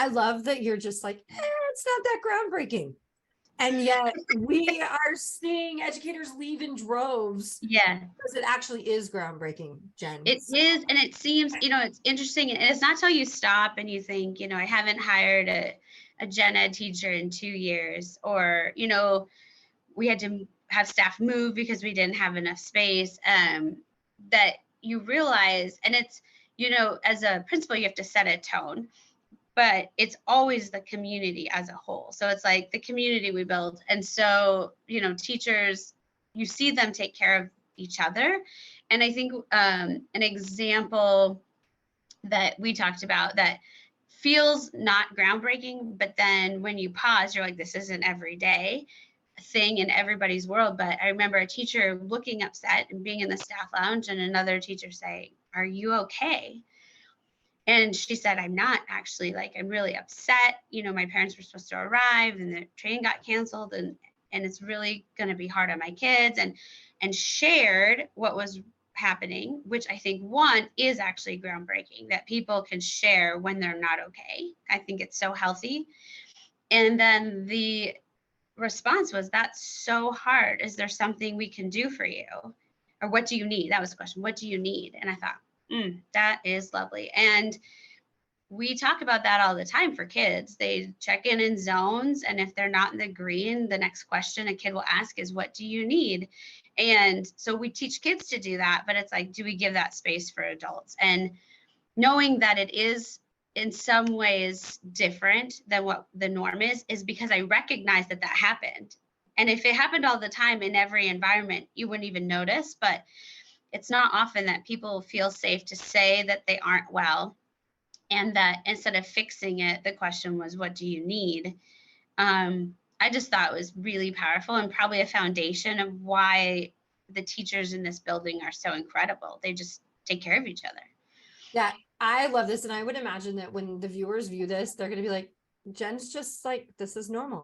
I love that you're just like, it's not that groundbreaking. And yet we are seeing educators leave in droves Yeah, because it actually is groundbreaking, Jen. it is. And it seems, it's interesting. And it's not till you stop and you think, I haven't hired a gen ed teacher in 2 years, or, we had to have staff move because we didn't have enough space, that you realize, and it's, as a principal, you have to set a tone, but it's always the community as a whole. So it's like the community we build. And so, teachers, you see them take care of each other. And I think an example that we talked about that feels not groundbreaking, but then when you pause, you're like, this isn't every day thing in everybody's world. But I remember a teacher looking upset and being in the staff lounge, and another teacher saying, "Are you okay?" And she said, "I'm not actually, like, I'm really upset. My parents were supposed to arrive and the train got canceled, and it's really going to be hard on my kids," and shared what was happening, which I think one is actually groundbreaking, that people can share when they're not okay. I think it's so healthy. And then the response was, "That's so hard. Is there something we can do for you? Or what do you need?" That was the question. What do you need? And I thought, that is lovely. And we talk about that all the time for kids. They check in zones. And if they're not in the green, the next question a kid will ask is, what do you need? And so we teach kids to do that, but it's like, do we give that space for adults? And knowing that it is in some ways different than what the norm is because I recognize that happened. And if it happened all the time in every environment, you wouldn't even notice. But it's not often that people feel safe to say that they aren't well, and that instead of fixing it, the question was, what do you need? I just thought it was really powerful, and probably a foundation of why the teachers in this building are so incredible. They just take care of each other. Yeah, I love this. And I would imagine that when the viewers view this, they're going to be like, Jen's just like, this is normal.